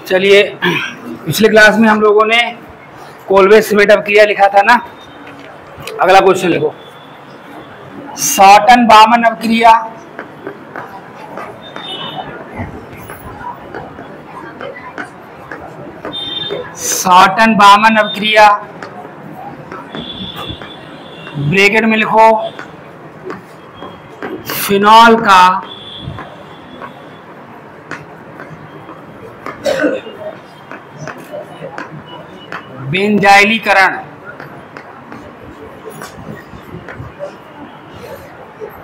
चलिए, पिछले क्लास में हम लोगों ने कोलवे सिमेट अपक्रिया लिखा था ना। अगला क्वेश्चन लिखो, शॉर्टन बामन अपक्रिया ब्रैकेट में लिखो फिनॉल का बेंजाइलीकरण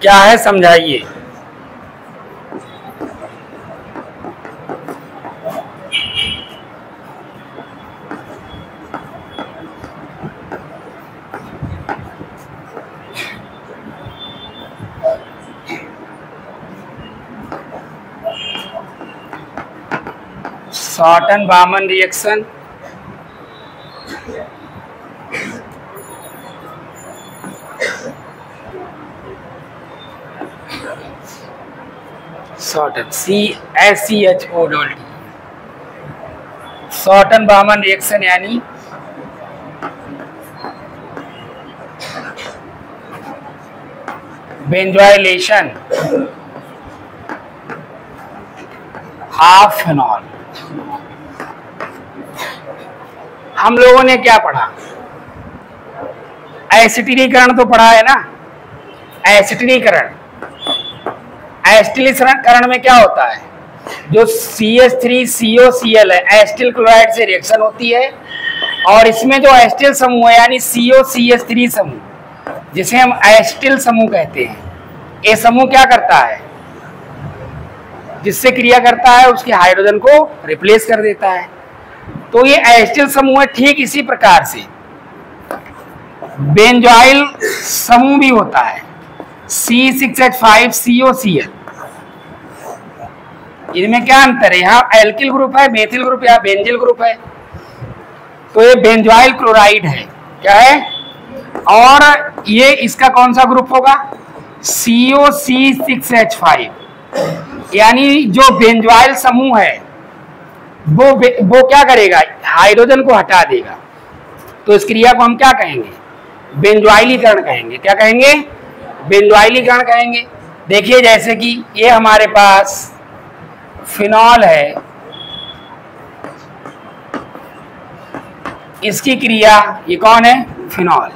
क्या है समझाइए। शॉर्टन बामन रिएक्शन शॉर्टन CaCO शॉर्टन बामन रिएक्शन यानी बेंजोइलेशन ऑफ फिनॉल। हम लोगों ने क्या पढ़ा? एसिटिलीकरण तो पढ़ा है ना। एसिटिलीकरण में क्या होता है? जो CH3COCl है, एसिटिल क्लोराइड से रिएक्शन होती है और इसमें जो एसिटिल समूह है यानी COCH3 समूह, जिसे हम एसिटिल समूह कहते हैं, ये समूह क्या करता है? जिससे क्रिया करता है उसके हाइड्रोजन को रिप्लेस कर देता है। तो ये एसिटिल समूह है। ठीक इसी प्रकार से बेंजोइल समूह भी होता है, C6H5COCl। इनमें क्या अंतर है? यहाँ एल्किल ग्रुप है, मेथिल ग्रुप या बेंजिल ग्रुप है। तो ये बेंजोइल क्लोराइड है, क्या है? और ये इसका कौन सा ग्रुप होगा? COC6H5। यानी जो बेंजोइल समूह है वो क्या करेगा? हाइड्रोजन को हटा देगा। तो इस क्रिया को हम क्या कहेंगे? बेंजोइलीकरण कहेंगे। क्या कहेंगे? बेंजोइलीकरण कहेंगे। देखिए, जैसे कि ये हमारे पास फिनॉल है, इसकी क्रिया, ये कौन है? फिनॉल।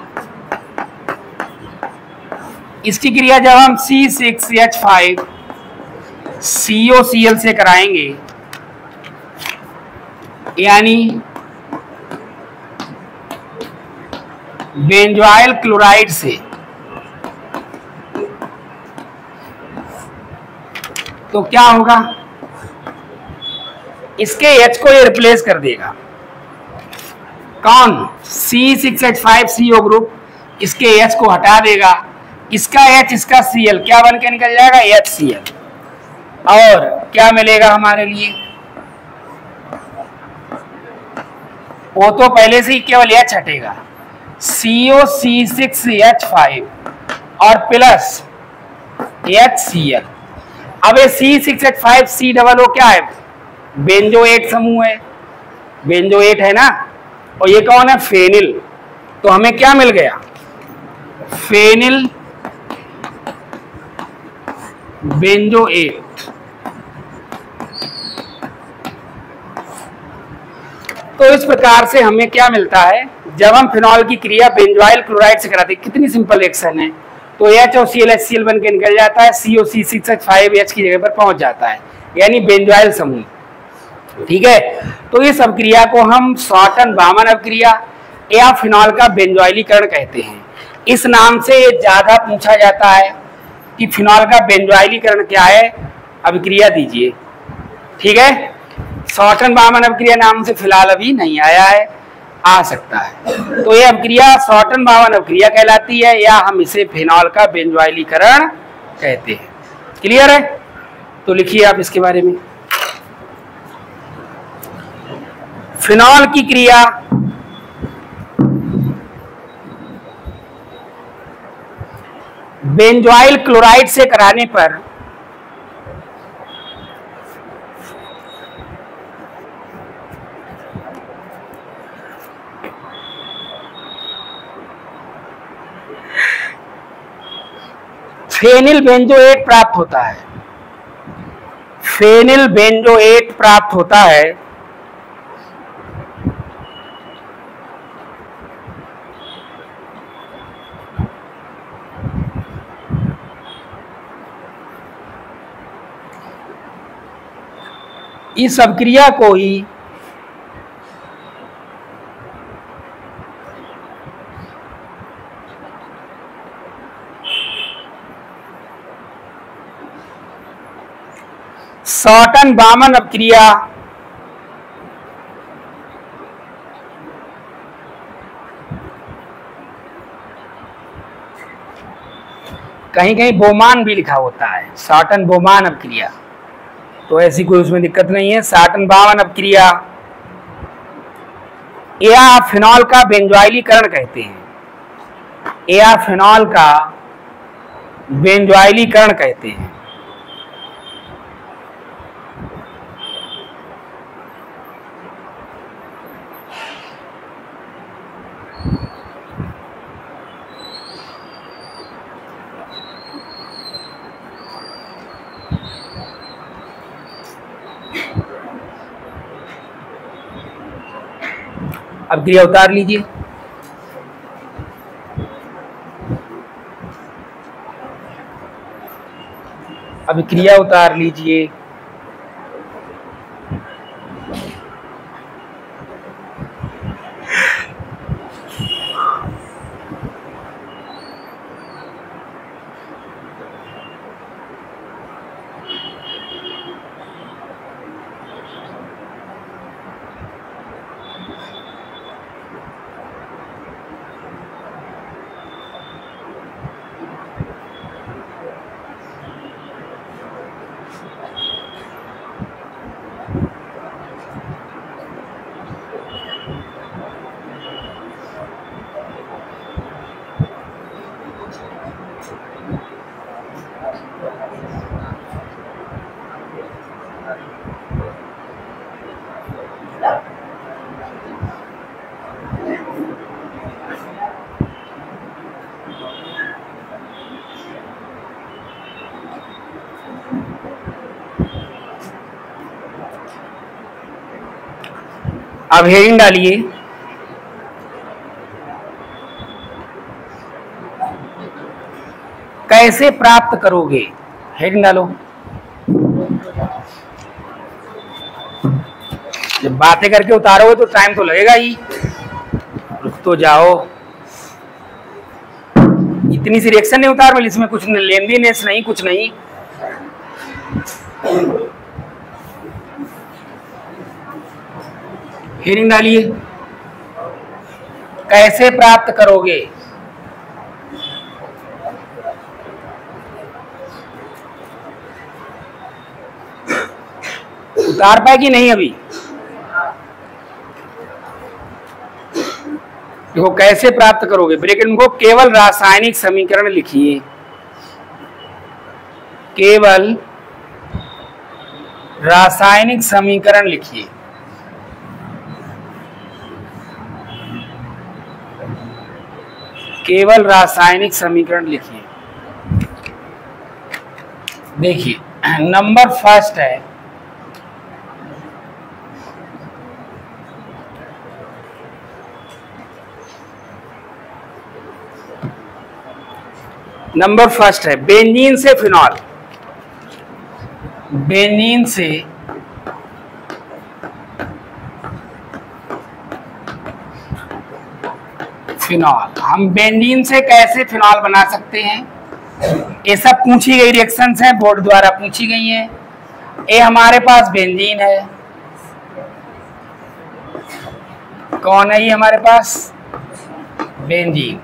इसकी क्रिया जब हम C6H5COCl से कराएंगे यानी बेंजोइल क्लोराइड से, तो क्या होगा? इसके H को ये रिप्लेस कर देगा। कौन? C6H5CO ग्रुप इसके H को हटा देगा। इसका H, इसका Cl क्या बन के निकल जाएगा? HCl। और क्या मिलेगा हमारे लिए? वो तो पहले से ही केवल H हटेगा, COC6H5 और प्लस HCl। अब ये C6H5COO क्या है? बेंजोएट समूह है, बेंजोएट है ना। और ये कौन है? फेनिल। तो हमें क्या मिल गया? Phenyl benzoate. तो इस प्रकार से हमें क्या मिलता है? जब हम फिनॉल की क्रिया बेंजोइल क्लोराइड से कराते हैं, कितनी सिंपल रिएक्शन है। तो H और Cl HCl बन के निकल जाता है, COC6H5H की जगह पर पहुंच जाता है, यानी बेंजोइल समूह। ठीक है। तो इस अपक्रिया को हम शॉर्टन बामन अपक्रिया या फिनॉल का बेंजोइलीकरण कहते हैं। इस नाम से ये ज्यादा पूछा जाता है कि फिनॉल का बेंजोइलीकरण क्या है, अभिक्रिया दीजिए। ठीक है। शॉर्टन बामन अपक्रिया नाम से फिलहाल अभी नहीं आया है, आ सकता है। तो ये अपक्रिया शॉर्टन बामन अपक्रिया कहलाती है या हम इसे फिनॉल का बेंजोइलीकरण कहते हैं। क्लियर है? तो लिखिए आप इसके बारे में। फिनॉल की क्रिया बेंजोइल क्लोराइड से कराने पर फेनिल बेंजोएट प्राप्त होता है, फेनिल बेंजोएट प्राप्त होता है। इस अभिक्रिया को ही शॉर्टन बामन अभिक्रिया कहीं कहीं बोमान भी लिखा होता है, शॉर्टन बोमान अभिक्रिया, तो ऐसी कोई उसमें दिक्कत नहीं है। शॉर्टन बामन अभिक्रिया या फिनॉल का बेंजोइलीकरण कहते हैं, या फिनॉल का बेंजोइलीकरण कहते हैं। अब क्रिया उतार लीजिए। अब क्रिया उतार लीजिए। अब हेडिंग डालिए। कैसे प्राप्त करोगे, हेडिंग डालो। जब बातें करके उतारोगे तो टाइम तो लगेगा ही, रुक तो जाओ। इतनी सी रिएक्शन नहीं उतार, इसमें कुछ लेंदीनेस नहीं, कुछ नहीं। हेडिंग डालिए। कैसे प्राप्त करोगे, उतार पाए कि नहीं? अभी देखो कैसे प्राप्त करोगे, ब्रैकेट में केवल रासायनिक समीकरण लिखिए, केवल रासायनिक समीकरण लिखिए। केवल रासायनिक समीकरण लिखिए। देखिए नंबर फर्स्ट है, नंबर फर्स्ट है बेंजीन से फिनॉल, बेंजीन से फिनॉल। हम बेंजीन से कैसे फिनॉल बना सकते हैं, ये सब पूछी गई रिएक्शंस हैं, बोर्ड द्वारा पूछी गई हैं। ये हमारे पास बेंजीन है, कौन है ये हमारे पास? बेंजीन।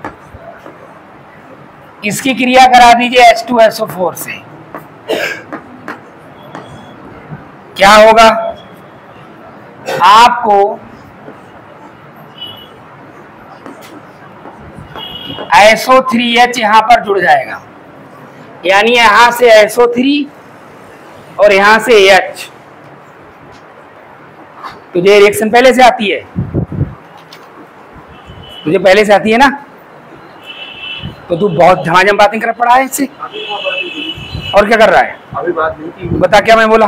इसकी क्रिया करा दीजिए H2SO4 से, क्या होगा? आपको SO3H यहां पर जुड़ जाएगा, यानी यहां से SO3 और यहां से H। तुझे रिएक्शन पहले से आती है, तुझे पहले से आती है ना, तो तू बहुत झमाझम बातें कर पड़ा है इससे। और क्या कर रहा है? अभी बात नहीं की। बता क्या मैं बोला?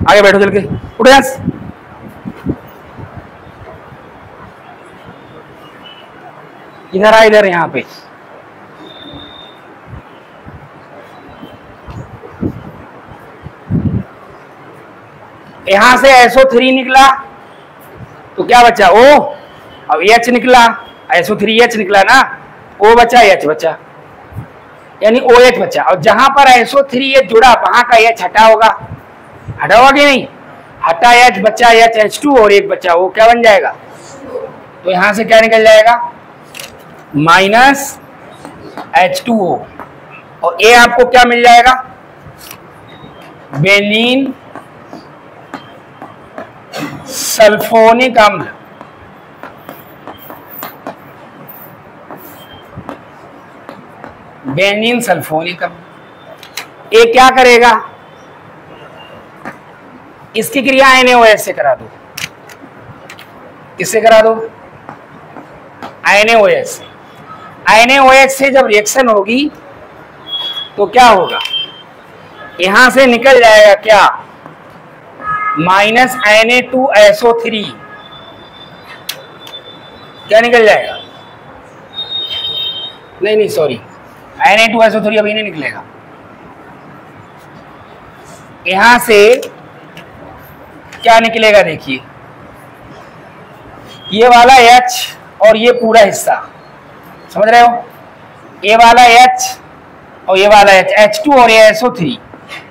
आगे बैठो चल के, उठ यहाँ से। इधर आ, इधर यहाँ पे यहां से SO3 निकला तो क्या बचा? O। अब H निकला, SO3H निकला ना, O बचा, H बचा, यानी OH बचा। और जहां पर SO3H जुड़ा वहां का H हटा होगा, हटा होगा कि नहीं? हटा H, बचा H, H2 और एक बचा O, क्या बन जाएगा? तो यहां से क्या निकल जाएगा? Minus H2O। और A आपको क्या मिल जाएगा? बेंजीन सल्फोनिक अम्ल। बेंजीन सल्फोनिक अम्ल। ये क्या करेगा? इसकी क्रिया NaOH से करा दो। किससे करा दो? NaOH से। NaOH से जब रिएक्शन होगी तो क्या होगा? यहां से निकल जाएगा क्या? Minus Na2SO3। क्या निकल जाएगा? नहीं सॉरी, Na2SO3 अभी नहीं निकलेगा। यहां से क्या निकलेगा? देखिए, ये वाला H और ये पूरा हिस्सा, समझ रहे हो? ये वाला H और ये वाला H, H2 और ये SO3,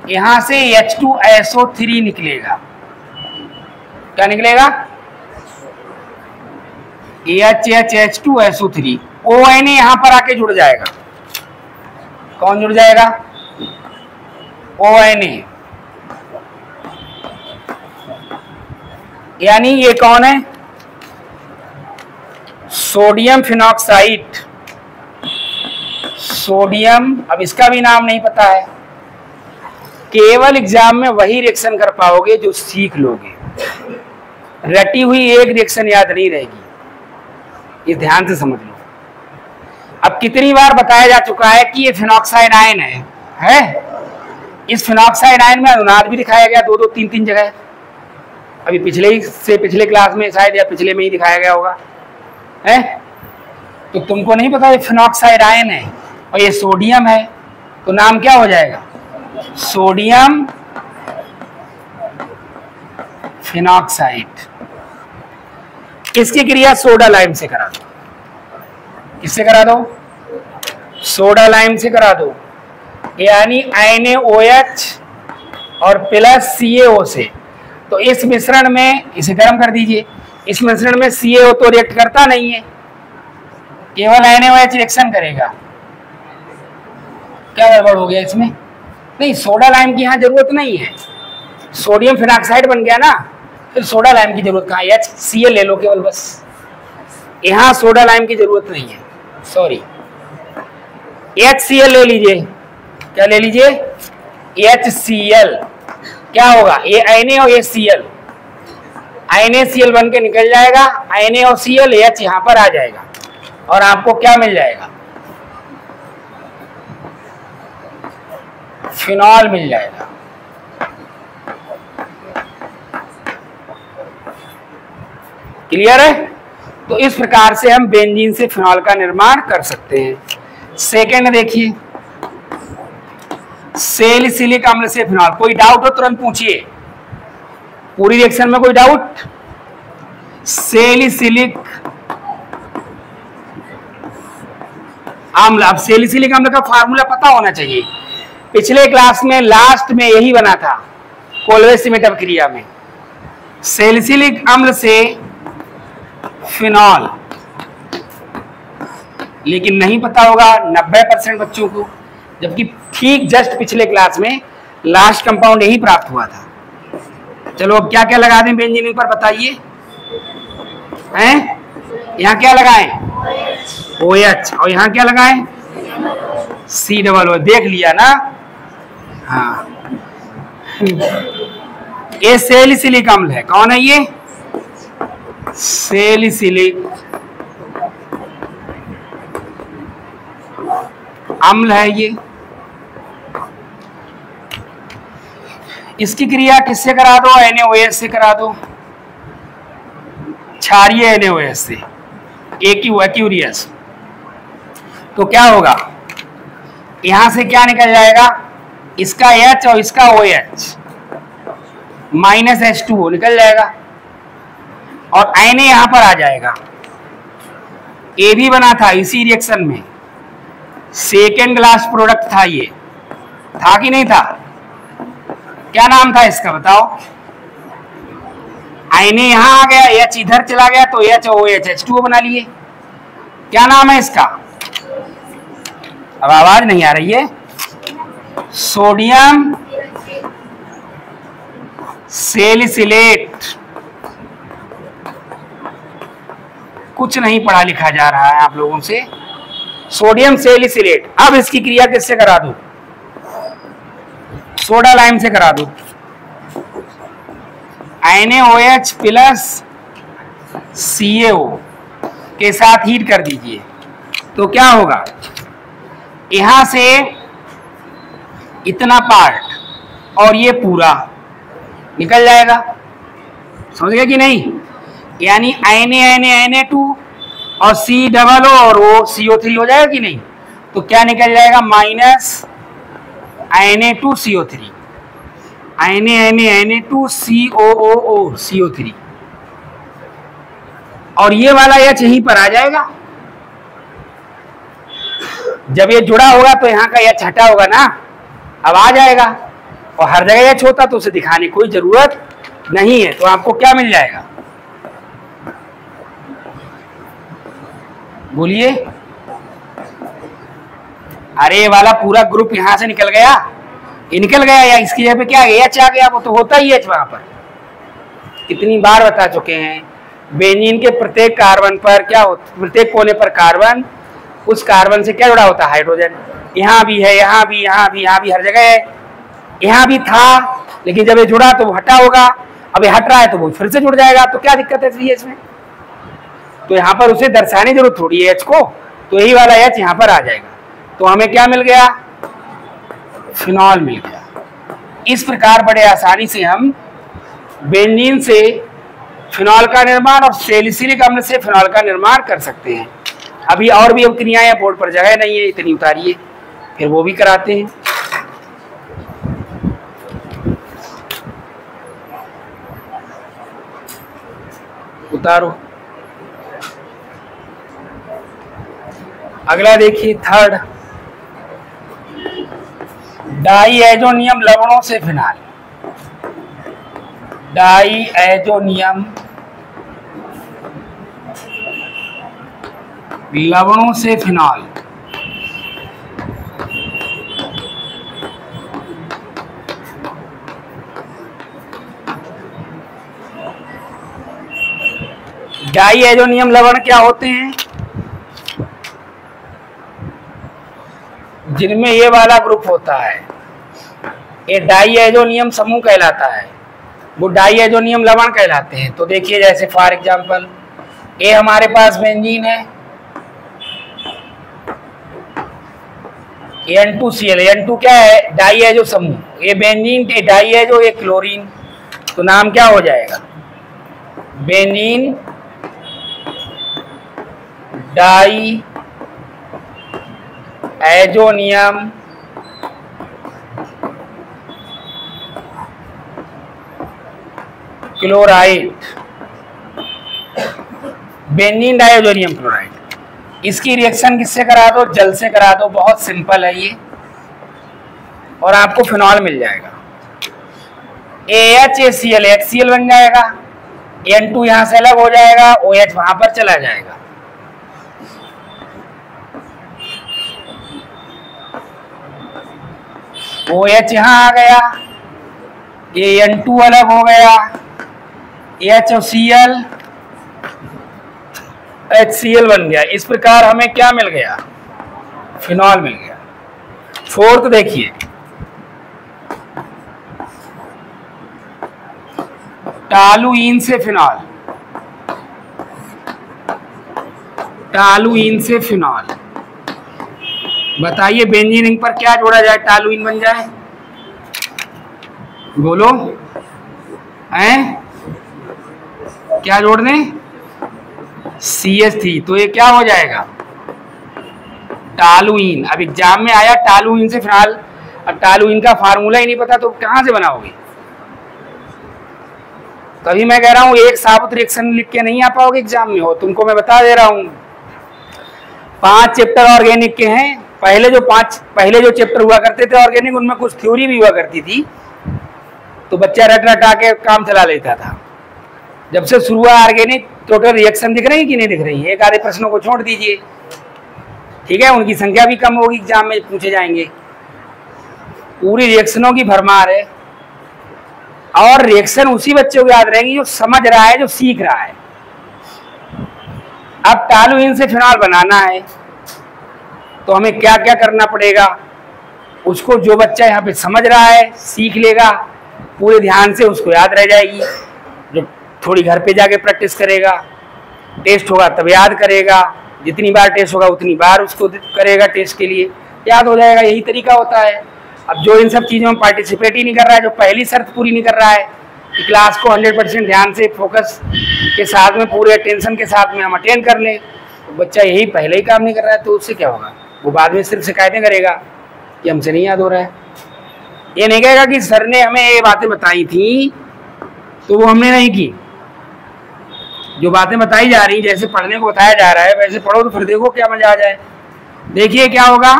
यहां से H2SO3 निकलेगा। क्या निकलेगा? H2SO3। ONA यहां पर आके जुड़ जाएगा। कौन जुड़ जाएगा? ONA। यानी ये कौन है? Sodium phenoxide. सोडियम, अब इसका भी नाम नहीं पता है। केवल एग्जाम में वही रिएक्शन कर पाओगे जो सीख लोगे। रटी हुई एक रिएक्शन याद नहीं रहेगी, ये ध्यान से समझ लो। अब कितनी बार बताया जा चुका है कि ये फिनॉक्साइड आयन है? इस फिनॉक्साइड आयन में अनुनाद भी दिखाया गया 2-2, 3-3 जगह। अभी पिछले क्लास में शायद या पिछले में ही दिखाया गया होगा, है? तो तुमको नहीं पता ये फिनॉक्साइड आयन है और ये सोडियम है, तो नाम क्या हो जाएगा? Sodium phenoxide. इसकी क्रिया सोडा लाइम से करा दो। किससे करा दो? सोडा लाइम से करा दो, यानी NaOH और प्लस CaO से। तो इस मिश्रण में इसे गर्म कर दीजिए। इस मिश्रण में CaO तो रिएक्ट करता नहीं है, केवल NaOH रिएक्शन करेगा। क्या गड़बड़ हो गया इसमें? नहीं, सोडा लाइम की यहाँ जरूरत नहीं है, सोडियम फिनॉक्साइड बन गया ना, फिर सोडा लाइम की जरूरत कहाँ? HCl ले लो केवल, बस। यहाँ सोडा लाइम की जरूरत नहीं है, सॉरी। HCl ले लीजिए। क्या ले लीजिए? HCl। क्या होगा? ये Na और ये Cl, NaCl बन के निकल जाएगा, Na और Cl, H यहाँ पर आ जाएगा और आपको क्या मिल जाएगा? फिनॉल मिल जाएगा। क्लियर है? तो इस प्रकार से हम बेंजीन से फिनॉल का निर्माण कर सकते हैं। सेकेंड देखिए, सैलिसिलिक अम्ल से फिनॉल। कोई डाउट हो तुरंत पूछिए, पूरी रिएक्शन में कोई डाउट? सैलिसिलिक अम्ल। अब सैलिसिलिक अम्ल का फार्मूला पता होना चाहिए, पिछले क्लास में लास्ट में यही बना था, कोलवे-सिमेटब क्रिया में। सैलिसिलिक अम्ल से फिनॉल, लेकिन नहीं पता होगा 90% बच्चों को, जबकि ठीक जस्ट पिछले क्लास में लास्ट कंपाउंड यही प्राप्त हुआ था। चलो अब क्या क्या लगा दें बेंजीन पर, बताइए हैं? यहाँ क्या लगाएं? OH। और यहाँ क्या लगाएं? C+O। देख लिया ना? हाँ, ये सैलिसिलिक अम्ल है। कौन है ये? सैलिसिलिक अम्ल है ये। इसकी क्रिया किससे करा दो? NaOH से करा दो, क्षारीय NaOH से, एक्यूरियस। तो क्या होगा, यहां से क्या निकल जाएगा, इसका H और इसका OH -H2O निकल जाएगा और Na यहां पर आ जाएगा। ए भी बना था इसी रिएक्शन में, सेकेंड लास्ट प्रोडक्ट था ये, था कि नहीं था? क्या नाम था इसका बताओ? Na यहां आ गया, H इधर चला गया तो H और OH H2O बना लिए। क्या नाम है इसका? अब आवाज नहीं आ रही है। Sodium salicylate. कुछ नहीं पढ़ा लिखा जा रहा है आप लोगों से। Sodium salicylate. अब इसकी क्रिया किससे करा दूं? सोडा लाइम से करा दूं। NaOH प्लस CaO के साथ हीट कर दीजिए तो क्या होगा, यहां से इतना पार्ट और ये पूरा निकल जाएगा। समझ गए कि नहीं? यानी Na2 और C और O CO3 हो जाएगा कि नहीं? तो क्या निकल जाएगा, -Na2CO3, Na2COO और ये वाला H यहीं पर आ जाएगा। जब ये जुड़ा होगा तो यहाँ का H हटा होगा ना, अब आ जाएगा। और हर जगह H होता तो उसे दिखाने की कोई जरूरत नहीं है। तो आपको क्या मिल जाएगा, बोलिए? अरे वाला पूरा ग्रुप यहां से निकल गया, ये निकल गया, या इसकी जगह पे क्या H आ गया? वो तो होता ही H वहां पर। कितनी बार बता चुके हैं, बेंजीन के प्रत्येक कार्बन पर क्या होता, प्रत्येक कोने पर कार्बन, उस कार्बन से क्या जुड़ा होता है? हाइड्रोजन। यहाँ भी है, यहाँ भी, यहाँ भी, यहाँ भी, हर जगह है। यहाँ भी था लेकिन जब ये जुड़ा तो वो हटा होगा, अब ये हट रहा है तो वो फिर से जुड़ जाएगा। तो क्या दिक्कत है इसमें? तो यहाँ पर उसे दर्शाने की जरूरत थोड़ी है H को, तो यही वाला H यहाँ पर आ जाएगा। तो हमें क्या मिल गया, फिनॉल मिल गया। इस प्रकार बड़े आसानी से हम बेंजीन से फिनॉल का निर्माण और सैलिसिलिक अम्ल से फिनॉल का निर्माण कर सकते हैं। अभी और भी क्रियाएं बोर्ड पर जगह नहीं है, इतनी उतारिए, फिर वो भी कराते हैं। उतारो। अगला देखिए, थर्ड, डाईएजोनियम लवणों से फिनाल। डाईएजोनियम लवणों से फिनॉल। डाईएजोनियम लवण क्या होते हैं? जिनमें ये वाला ग्रुप होता है, ये डाईएजोनियम समूह कहलाता है, वो डाईएजोनियम लवण कहलाते हैं। तो देखिए, जैसे फॉर एग्जांपल ये हमारे पास बेंजीन है, N2Cl। N2 क्या है? डाईएजो समूह। ये बेंजीन के डाईएजो, ये क्लोरीन, तो नाम क्या हो जाएगा, benzene diazonium chloride. Benzene diazonium chloride. इसकी रिएक्शन किससे करा दो? जल से करा दो। बहुत सिंपल है ये, और आपको फिनॉल मिल जाएगा। AHCl HCl बन जाएगा, N2 यहां से अलग हो जाएगा, OH वहां पर चला जाएगा। OH यहां आ गया, ये N2 अलग हो गया, H और Cl HCl बन गया। इस प्रकार हमें क्या मिल गया, फिनॉल मिल गया। फोर्थ देखिए, टॉलुइन से फिनॉल। टॉलुइन से फिनॉल बताइए बेंजीन रिंग पर क्या जोड़ा जाए टॉलुइन बन जाए? बोलो हैं? क्या जोड़ दें? CH3। तो ये क्या हो जाएगा? टॉलुइन। अब एग्जाम में आया टॉलुइन से फिलहाल, अब टॉलुइन का फार्मूला ही नहीं पता तो कहां से बनाओगे? तभी मैं कह रहा हूं एक साबुत रिएक्शन लिख के नहीं आ पाओगे एग्जाम में। हो तुमको मैं बता दे रहा हूं 5 चैप्टर ऑर्गेनिक के हैं। पहले जो चैप्टर हुआ करते थे ऑर्गेनिक, उनमें कुछ थ्योरी भी हुआ करती थी, तो बच्चा रट रटा के काम चला लेता था। जब से शुरू हुआ ऑर्गेनिक, टोटल रिएक्शन दिख रही है कि नहीं दिख रही है? एक आधे प्रश्नों को छोड़ दीजिए, ठीक है, उनकी संख्या भी कम होगी, एग्जाम में पूछे जाएंगे। पूरी रिएक्शनों की भरमार है, और रिएक्शन उसी बच्चे को याद रहेंगी जो समझ रहा है, जो सीख रहा है। अब टॉलुइन से फिनॉल बनाना है तो हमें क्या क्या करना पड़ेगा? उसको जो बच्चा यहाँ पे समझ रहा है, सीख लेगा पूरे ध्यान से, उसको याद रह जाएगी। जो थोड़ी घर पे जाके प्रैक्टिस करेगा, टेस्ट होगा तब याद करेगा, जितनी बार टेस्ट होगा उतनी बार उसको करेगा, टेस्ट के लिए याद हो जाएगा। यही तरीका होता है। अब जो इन सब चीज़ों में पार्टिसिपेट ही नहीं कर रहा है, जो पहली शर्त पूरी नहीं कर रहा है कि क्लास को 100% ध्यान से, फोकस के साथ में, पूरे अटेंशन के साथ में हम अटेंड कर लें, तो बच्चा यही पहले ही काम नहीं कर रहा है, तो उससे क्या होगा? वो बाद में सिर्फ शिकायतें करेगा कि हमसे नहीं याद हो रहा है। ये नहीं कहेगा कि सर ने हमें ये बातें बताई थी तो वो हमने नहीं की। जो बातें बताई जा रही, जैसे पढ़ने को बताया जा रहा है वैसे पढ़ो, तो फिर देखो क्या मजा आ जाए। देखिए क्या होगा,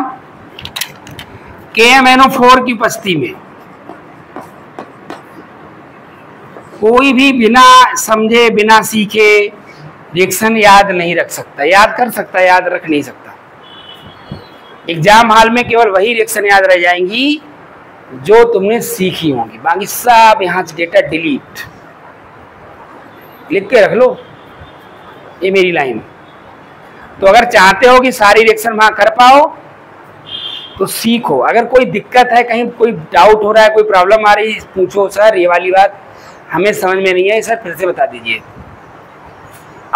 KMnO4 की उपस्थिति में कोई भी बिना समझे, बिना सीखे रिएक्शन याद नहीं रख सकता। याद कर सकता, याद रख नहीं सकता। एग्जाम हॉल में केवल वही रिएक्शन याद रह जाएंगी जो तुमने सीखी होंगी, बाकी सब यहाँ से डेटा डिलीट। लिख के रख लो, ये मेरी लाइन। तो अगर चाहते हो कि सारी रिएक्शन वहां कर पाओ तो सीखो। अगर कोई दिक्कत है, कहीं कोई डाउट हो रहा है, कोई प्रॉब्लम आ रही है, पूछो सर ये वाली बात हमें समझ में नहीं है, सर फिर से बता दीजिए।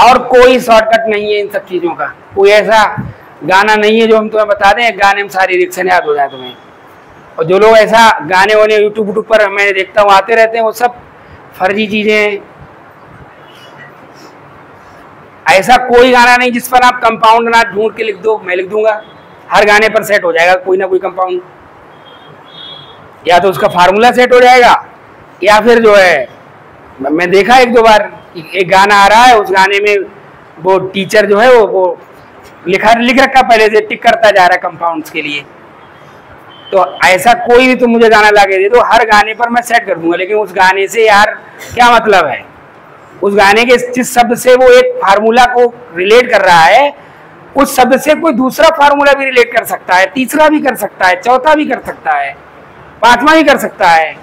और कोई शॉर्टकट नहीं है इन सब चीज़ों का। कोई ऐसा गाना नहीं है जो हम तुम्हें बता दें गाने में सारी रिएक्शन याद हो जाए तुम्हें। और जो लोग ऐसा गाने वाने यूट्यूब पर मैं देखता हूँ आते रहते हैं, वो सब फर्जी चीज़ें हैं। ऐसा कोई गाना नहीं जिस पर आप कंपाउंड ना ढूंढ के लिख दो, मैं लिख दूंगा, हर गाने पर सेट हो जाएगा कोई ना कोई कंपाउंड। या तो उसका फार्मूला सेट हो जाएगा, या फिर जो है, मैं देखा एक दो बार एक गाना आ रहा है, उस गाने में वो टीचर जो है वो लिख रखा पहले से, टिक करता जा रहा है कंपाउंड्स के लिए। तो ऐसा कोई भी तुम मुझे गाना ला के दे दो, हर गाने पर मैं सेट कर दूंगा, लेकिन उस गाने से यार क्या मतलब है? उस गाने के जिस शब्द से वो एक फार्मूला को रिलेट कर रहा है, उस शब्द से कोई दूसरा फार्मूला भी रिलेट कर सकता है, तीसरा भी कर सकता है, चौथा भी कर सकता है, पांचवा भी कर सकता है।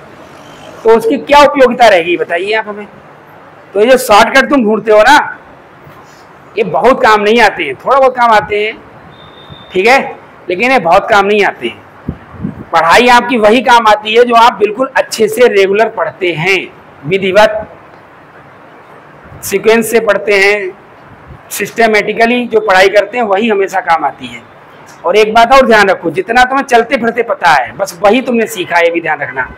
तो उसकी क्या उपयोगिता रहेगी बताइए आप हमें। तो ये जो शॉर्टकट तुम ढूंढते हो ना, ये बहुत काम नहीं आते हैं, थोड़ा बहुत काम आते हैं, ठीक है, लेकिन ये बहुत काम नहीं आते हैं। पढ़ाई आपकी वही काम आती है जो आप बिल्कुल अच्छे से रेगुलर पढ़ते हैं, विधिवत सीक्वेंस से पढ़ते हैं, सिस्टमेटिकली जो पढ़ाई करते हैं, वही हमेशा काम आती है। और एक बात और ध्यान रखो, जितना तुम्हें चलते फिरते पता है बस वही तुमने सीखा है, ये भी ध्यान रखना।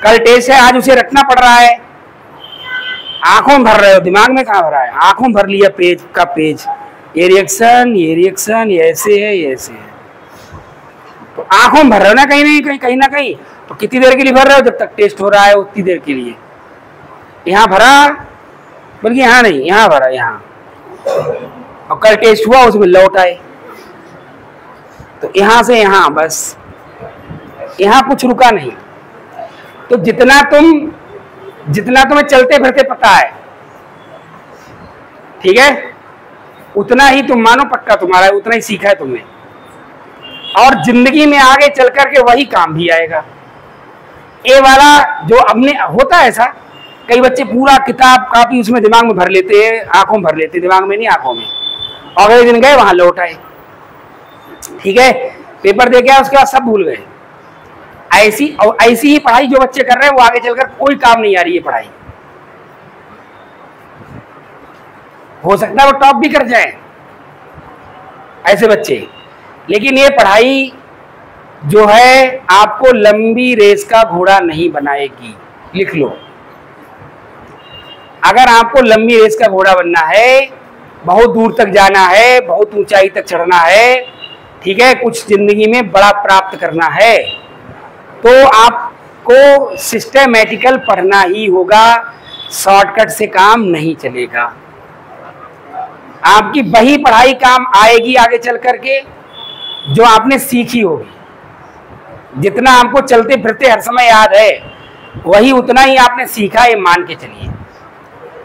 कल टेस्ट है, आज उसे रटना पड़ रहा है, आंखों में भर रहे हो, दिमाग में कहाँ भरा है? आंखों में भर लिया पेज का पेज, ये रिएक्शन, ये ऐसे है, ये ऐसे है, तो आंखों में भर रहे हो ना कहीं ना कहीं। तो कितनी देर के लिए भर रहे हो? जब तक टेस्ट हो रहा है उतनी देर के लिए। यहाँ भरा, बल्कि यहाँ नहीं, यहाँ भरा, यहाँ, और कल टेस्ट हुआ उसमें लौट आए, तो यहाँ से यहाँ, बस यहाँ कुछ रुका नहीं। तो जितना तुम्हें चलते फिरते पता है, ठीक है, उतना ही तुम मानो पक्का तुम्हारा है, उतना ही सीखा है तुमने। और जिंदगी में आगे चल करके वही काम भी आएगा। ये वाला जो अपने होता है ऐसा, कई बच्चे पूरा किताब कापी उसमें दिमाग में भर लेते हैं, आंखों में भर लेते हैं, दिमाग में नहीं आंखों में, और अगले दिन गए वहां लौट आए, ठीक है, पेपर दे के उसके बाद सब भूल गए। ऐसी ही पढ़ाई जो बच्चे कर रहे हैं वो आगे चलकर कोई काम नहीं आ रही है पढ़ाई। हो सकता है वो टॉप भी कर जाए ऐसे बच्चे, लेकिन ये पढ़ाई जो है आपको लंबी रेस का घोड़ा नहीं बनाएगी, लिख लो। अगर आपको लंबी रेस का घोड़ा बनना है, बहुत दूर तक जाना है, बहुत ऊंचाई तक चढ़ना है, ठीक है, कुछ जिंदगी में बड़ा प्राप्त करना है, तो आपको सिस्टमैटिकल पढ़ना ही होगा। शॉर्टकट से काम नहीं चलेगा। आपकी वही पढ़ाई काम आएगी आगे चल करके जो आपने सीखी होगी। जितना आपको चलते फिरते हर समय याद है, वही उतना ही आपने सीखा, ये मान के चलिए।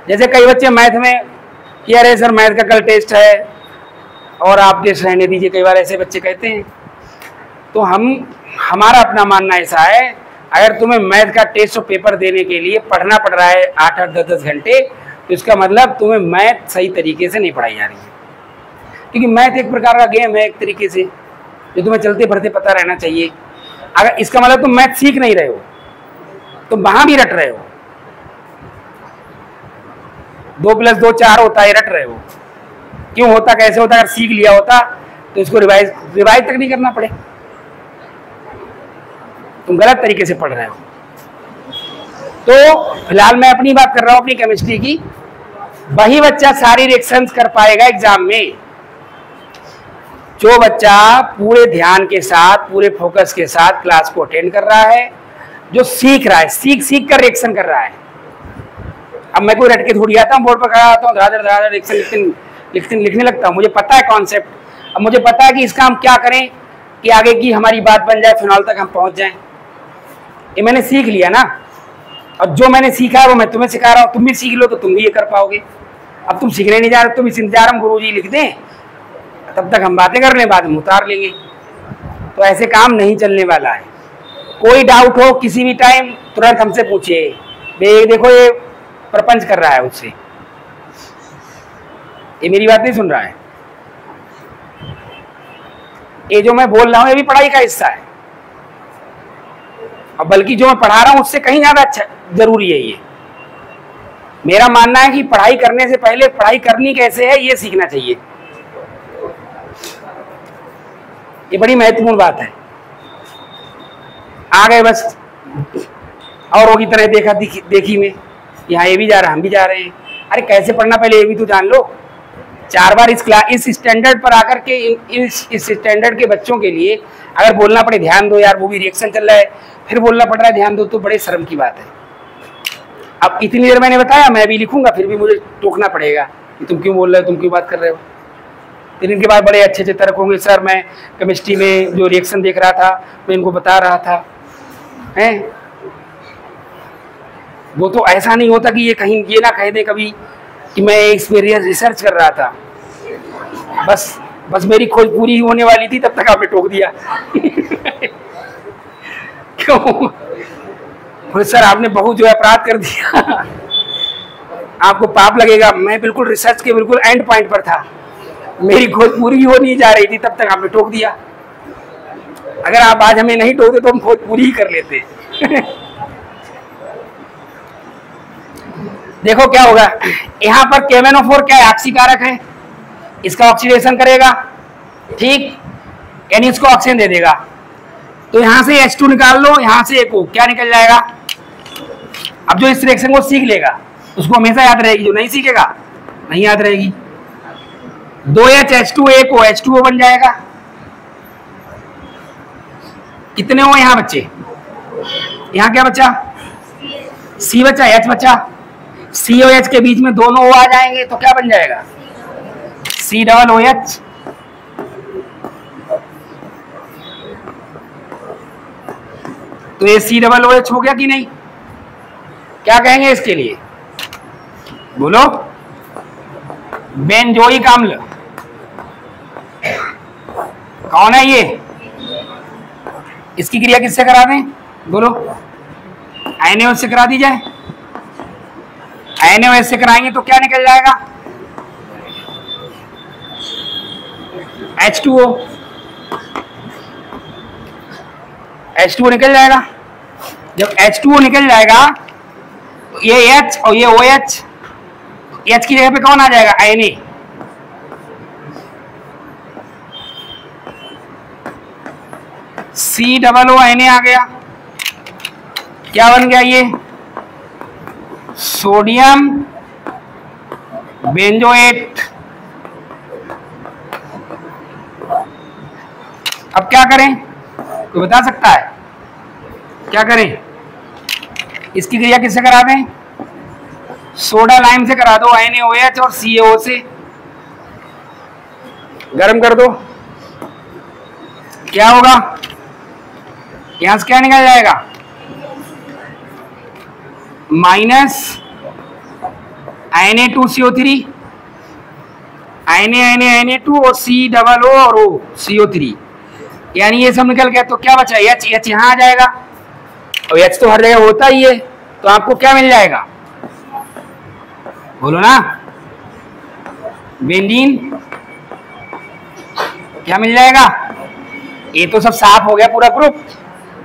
जैसे कई बच्चे मैथ में कि अरे सर मैथ का कल टेस्ट है और आप टेस्ट रहने दीजिए, कई बार ऐसे बच्चे कहते हैं। तो हमारा अपना मानना ऐसा है, अगर तुम्हें मैथ का टेस्ट और पेपर देने के लिए पढ़ना पड़ रहा है 8-8, 10-10 घंटे, तो इसका मतलब तुम्हें मैथ सही तरीके से नहीं पढ़ाई जा रही है। क्योंकि मैथ एक प्रकार का गेम है, एक तरीके से, जो तुम्हें चलते फिरते पता रहना चाहिए। अगर इसका मतलब तुम मैथ सीख नहीं रहे हो, तुम वहां भी रट रहे हो। 2+2 4 होता है, रट रहे हो। क्यों होता, कैसे होता? अगर सीख लिया होता तो इसको रिवाइज तक नहीं करना पड़े। तुम गलत तरीके से पढ़ रहे हो। तो फिलहाल मैं अपनी बात कर रहा हूं, अपनी केमिस्ट्री की। वही बच्चा सारी रिएक्शंस कर पाएगा एग्जाम में जो बच्चा पूरे ध्यान के साथ, पूरे फोकस के साथ क्लास को अटेंड कर रहा है, जो सीख रहा है, सीख कर रिएक्शन कर रहा है। अब मैं कोई रट के थोड़ी आता हूँ, बोर्ड पर खड़ा आता हूँ, धड़ाधड़ रिएक्शन लिखने लगता हूँ। मुझे पता है कॉन्सेप्ट। अब मुझे पता है कि इसका हम क्या करें कि आगे की हमारी बात बन जाए, फिनॉल तक हम पहुंच जाएं। ये मैंने सीख लिया ना। और जो मैंने सीखा है वो मैं तुम्हें सिखा रहा हूँ। तुम भी सीख लो तो तुम भी ये कर पाओगे। अब तुम सीखने नहीं जा रहे, तुम इस इंतजार हम गुरुजी लिख दें, तब तक हम बातें कर लें, बाद में उतार लेंगे। तो ऐसे काम नहीं चलने वाला है। कोई डाउट हो किसी भी टाइम तुरंत हमसे पूछिए। देखो ये प्रपंच कर रहा है उससे, ये मेरी बात नहीं सुन रहा है। ये जो मैं बोल रहा हूँ ये भी पढ़ाई का हिस्सा है, और बल्कि जो मैं पढ़ा रहा हूँ उससे कहीं ज्यादा अच्छा जरूरी है ये। मेरा मानना है कि पढ़ाई करने से पहले पढ़ाई करनी कैसे है ये सीखना चाहिए। ये बड़ी महत्वपूर्ण बात है। आ गए बस औरों की तरह देखा देखी में, यहाँ ये भी जा रहा हम भी जा रहे हैं। अरे कैसे पढ़ना पहले ये भी तो जान लो। 4 बार इस स्टैंडर्ड पर आकर के इस स्टैंडर्ड के बच्चों के लिए अगर बोलना पड़े ध्यान दो यार, वो भी रिएक्शन चल रहा है, फिर बोलना पड़ रहा है ध्यान दो, तो बड़े शर्म की बात है। अब इतनी देर मैंने बताया, मैं भी लिखूंगा, फिर भी मुझे टोकना पड़ेगा कि तुम क्यों बोल रहे हो, तुम क्यों बात कर रहे हो। 3 दिन के बाद बड़े अच्छे तर्क होंगे, सर मैं केमिस्ट्री में जो रिएक्शन देख रहा था मैं इनको बता रहा था। हैं वो तो ऐसा नहीं होता कि ये कहीं ये ना कह दे कभी कि मैं एक्सपीरियंस रिसर्च कर रहा था। बस मेरी खोज पूरी होने वाली थी, तब तक आपने टोक दिया। क्यों? सर आपने बहुत जो है अपराध कर दिया, आपको पाप लगेगा। मैं बिल्कुल रिसर्च के बिल्कुल एंड पॉइंट पर था, मेरी खोज पूरी हो नहीं जा रही थी, तब तक आपने टोक दिया। अगर आप आज हमें नहीं टोकते तो हम खोज पूरी ही कर लेते। देखो क्या होगा यहाँ पर, KMnO4 क्या है? ऑक्सीकारक है, इसका ऑक्सीडेशन करेगा, ठीक, यानी इसको ऑक्सीजन दे देगा। तो यहां से H2 निकाल लो, यहां से एक क्या निकल जाएगा। अब जो इस रिएक्शन को सीख लेगा उसको हमेशा याद रहेगी, जो नहीं सीखेगा नहीं याद रहेगी। 2H H2 एक H2O बन जाएगा। कितने हो यहाँ बच्चे? यहाँ क्या बचा? C बचा, H बचा। C और H के बीच में दोनों O आ जाएंगे तो क्या बन जाएगा? C OH। तो ये COOH हो गया कि नहीं? क्या कहेंगे इसके लिए? बोलो। बेंजोइक अम्ल कौन है ये? इसकी क्रिया किससे करा दें? बोलो। NaOH से करा दी जाए। NaOH से कराएंगे तो क्या निकल जाएगा? H2O। H2O निकल जाएगा। जब H2O निकल जाएगा तो ये H और ये OH, H की जगह पे कौन आ जाएगा? Na। COO आ गया, क्या बन गया ये, सोडियम बेंजोएट। अब क्या करें, कोई बता सकता है क्या करें? इसकी क्रिया किससे करा दें? सोडा लाइम से करा दो, NaOH और CaO से गर्म कर दो। क्या होगा, यहां से क्या निकल जाएगा, माइनस Na2CO3, Na2 और COO और O CO3, यानी ये सब निकल गया। तो क्या बचा, H यहाँ आ जाएगा, और H तो हर जगह होता ही है, तो आपको क्या मिल जाएगा, बोलो ना, बेंजीन। क्या मिल जाएगा, ये तो सब साफ हो गया पूरा ग्रुप,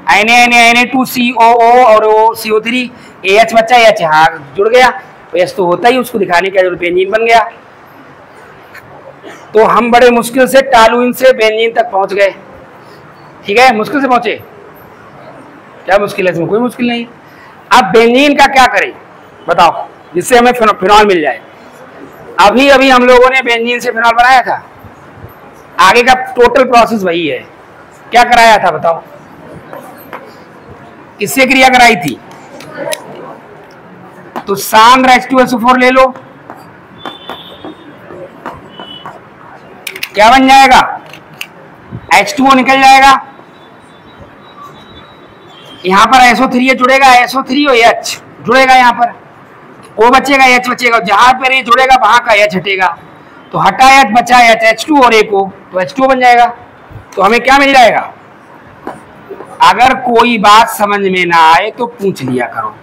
Na2COO और CO3, AH बच्चा, H यहाँ जुड़ गया, तो H तो होता ही, उसको दिखाने का जो बेंजीन बन गया। तो हम बड़े मुश्किल से टॉलुइन से बेंजीन तक पहुंच गए, ठीक है, मुश्किल से पहुंचे। क्या मुश्किल है इसमें, कोई मुश्किल नहीं। अब बेंजीन का क्या करें बताओ, जिससे हमें फिनॉल मिल जाए। अभी अभी हम लोगों ने बेंजीन से फिनॉल बनाया था, आगे का टोटल प्रोसेस वही है। क्या कराया था बताओ, किससे क्रिया कराई थी? तो सांद्र H2SO4 ले लो, क्या बन जाएगा, H2O निकल जाएगा, यहां पर SO3 जुड़ेगा, SO3 और H जुड़ेगा, यहां पर O बचेगा, H बचेगा, जहां पर ये जुड़ेगा वहां का H हटेगा, तो हटा H बचा H, H2 और एक O, तो H2O बन जाएगा। तो हमें क्या मिल जाएगा, अगर कोई बात समझ में ना आए तो पूछ लिया करो।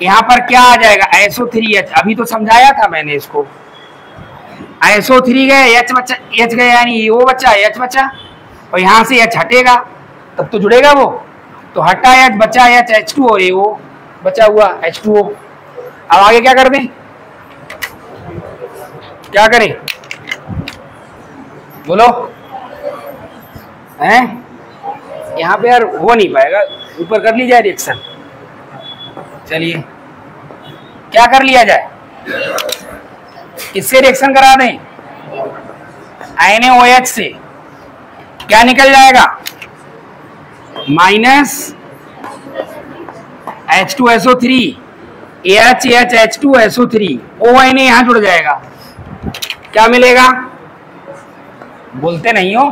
यहां पर क्या आ जाएगा, SO3H, अभी तो समझाया था मैंने इसको, SO3 गए, H बचा, H गया, यानी O बचा, H बचा, और यहां से H हटेगा तब तो जुड़ेगा वो, तो हटा H बचा H, H2 और O बचा हुआ H2O। अब आगे क्या कर दें, क्या करें बोलो, हैं यहाँ पे यार हो नहीं पाएगा, ऊपर कर ली जाए रिएक्शन। चलिए क्या कर लिया जाए, किससे रिएक्शन करा दें, NaOH से, क्या निकल जाएगा, minus H2SO3, AH H2SO3, ONA यहां जुड़ जाएगा, क्या मिलेगा, बोलते नहीं हो,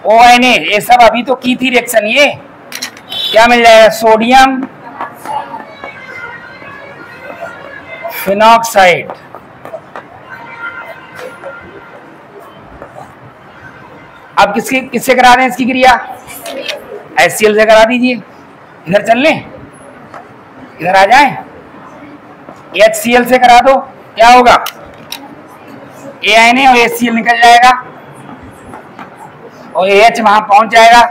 ONA, ये सब अभी तो की थी रिएक्शन, ये क्या मिल जाएगा, सोडियम फिनॉक्साइड। अब किससे करा दें इसकी क्रिया, HCl से करा दीजिए। इधर चल लें, इधर आ जाए, HCl से करा दो, क्या होगा, ANA और HCl निकल जाएगा, और AH वहां पहुंच जाएगा,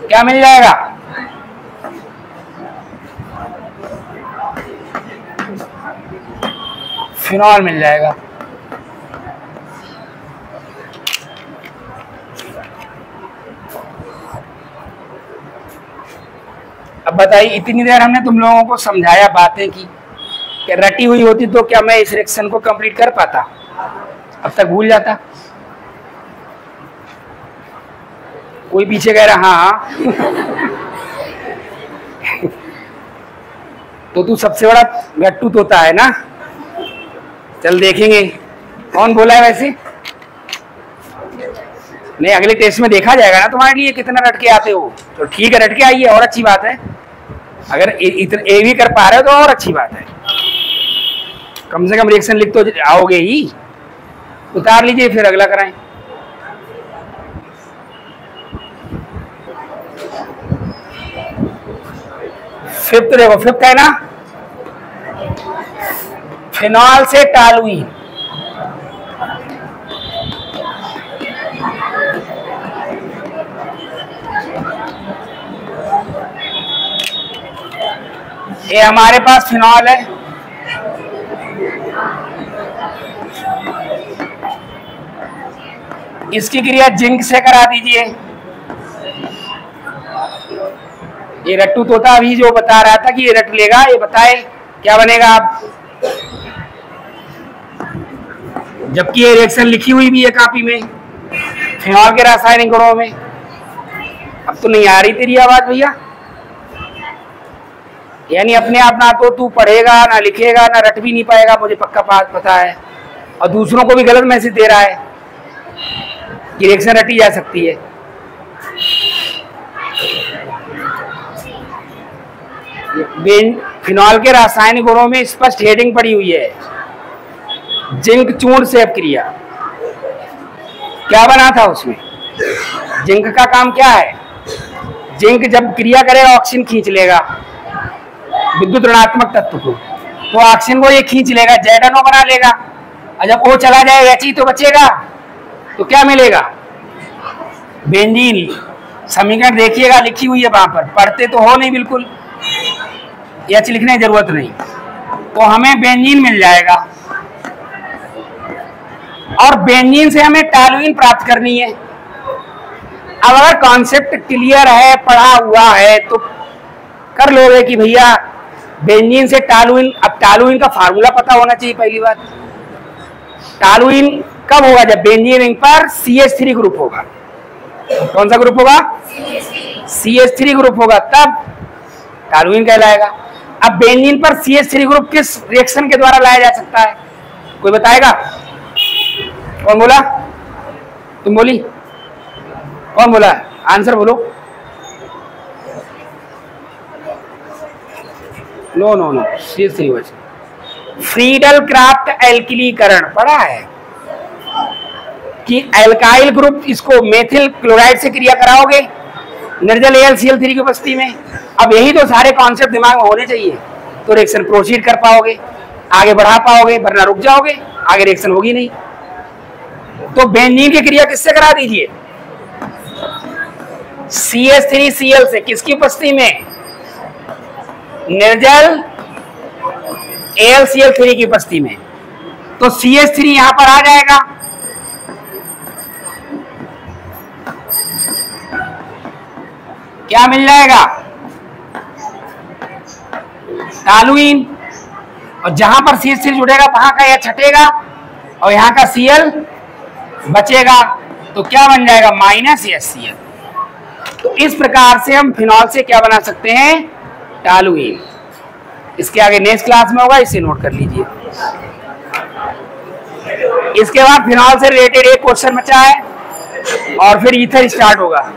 क्या मिल जाएगा, फिनॉल मिल जाएगा। अब बताइए, इतनी देर हमने तुम लोगों को समझाया, बातें की, कि रटी हुई होती तो क्या मैं इस रिएक्शन को कंप्लीट कर पाता, अब तक भूल जाता। कोई पीछे कह रहा हाँ तो तू सबसे बड़ा गट्टू तोता है ना, चल देखेंगे कौन बोला है वैसे। नहीं, अगले टेस्ट में देखा जाएगा ना तुम्हारे लिए कितना रट के आते हो, तो ठीक है रट के आइए, और अच्छी बात है, अगर ए भी कर पा रहे हो तो और अच्छी बात है, कम से कम रिएक्शन लिख तो आओगे ही। उतार लीजिए फिर अगला कराएं। फिफ्थ देखो, फिफ्थ है ना, फिनॉल से टॉलुइन, ये हमारे पास फिनॉल है, इसकी क्रिया जिंक से करा दीजिए। ये रट्टू तोता अभी जो बता रहा था कि ये रट लेगा, ये बताए क्या बनेगा आप, जबकि ये रिएक्शन लिखी हुई भी है कॉपी में फिनॉल के रासायनिक गुणों में। अब तो नहीं आ रही तेरी आवाज भैया, यानी अपने आप ना तो तू पढ़ेगा ना लिखेगा ना रट भी नहीं पाएगा, मुझे पक्का पता है, और दूसरों को भी गलत मैसेज दे रहा है कि रिएक्शन रटी जा सकती है। फिनॉल के रासायनिक गुणों में स्पष्ट हेडिंग पड़ी हुई है, जिंक चूर्ण सेव क्रिया। क्या बना था उसमें, जिंक का काम क्या है, जिंक जब क्रिया करेगा ऑक्सीजन खींच लेगा विद्युत ऋणात्मक तत्व को, तो ऑक्सीजन को ये खींच लेगा, ZNO बना लेगा, और जब वो चला जाएगा H तो बचेगा, तो क्या मिलेगा, बेंजीन। समीकरण देखिएगा लिखी हुई है वहां पर, पढ़ते तो हो नहीं बिल्कुल, H लिखने की जरूरत नहीं, तो हमें बेंजीन मिल जाएगा। और बेंजीन से हमें टॉलुइन प्राप्त करनी है। अब अगर कॉन्सेप्ट क्लियर है, पढ़ा हुआ है, तो कर लोगे कि भैया बेंजीन से टॉलुइन। अब टॉलुइन का फार्मूला पता होना चाहिए पहली बात। टॉलुइन कब होगा, जब बेंजीन रिंग पर CH3 ग्रुप होगा। कौन सा ग्रुप होगा, CH3 ग्रुप होगा, तब टॉलुइन कहलाएगा। अब बेंजीन पर CH3 ग्रुप किस रिएक्शन के द्वारा लाया जा सकता है, कोई बताएगा? कौन बोला, तुम बोली, कौन बोला, आंसर बोलो। नो नो नो, CH3 बचे। फ्रीडल क्राफ्ट एल्किलीकरण पढ़ा है कि एल्काइल ग्रुप इसको मेथिल क्लोराइड से क्रिया कराओगे निर्जल AlCl3 की उपस्थिति में। अब यही तो सारे कॉन्सेप्ट दिमाग में होने चाहिए, तो रिएक्शन प्रोसीड कर पाओगे, आगे बढ़ा पाओगे, वरना रुक जाओगे, आगे रिएक्शन होगी नहीं। तो बेंजीन की क्रिया किससे करा दीजिए, CH3Cl से, किसकी उपस्थिति में, निर्जल AlCl3 की उपस्थिति में। तो CH3 यहां पर आ जाएगा, क्या मिल जाएगा, टॉलुइन, और जहां पर CH3 जुड़ेगा वहां का H हटेगा और यहां का Cl बचेगा, तो क्या बन जाएगा, -HCl। तो इस प्रकार से हम फिनॉल से क्या बना सकते हैं, टॉलुइन। इसके आगे नेक्स्ट क्लास में होगा, इसे नोट कर लीजिए। इसके बाद फिनॉल से रिलेटेड एक क्वेश्चन बचा है और फिर ईथर स्टार्ट होगा।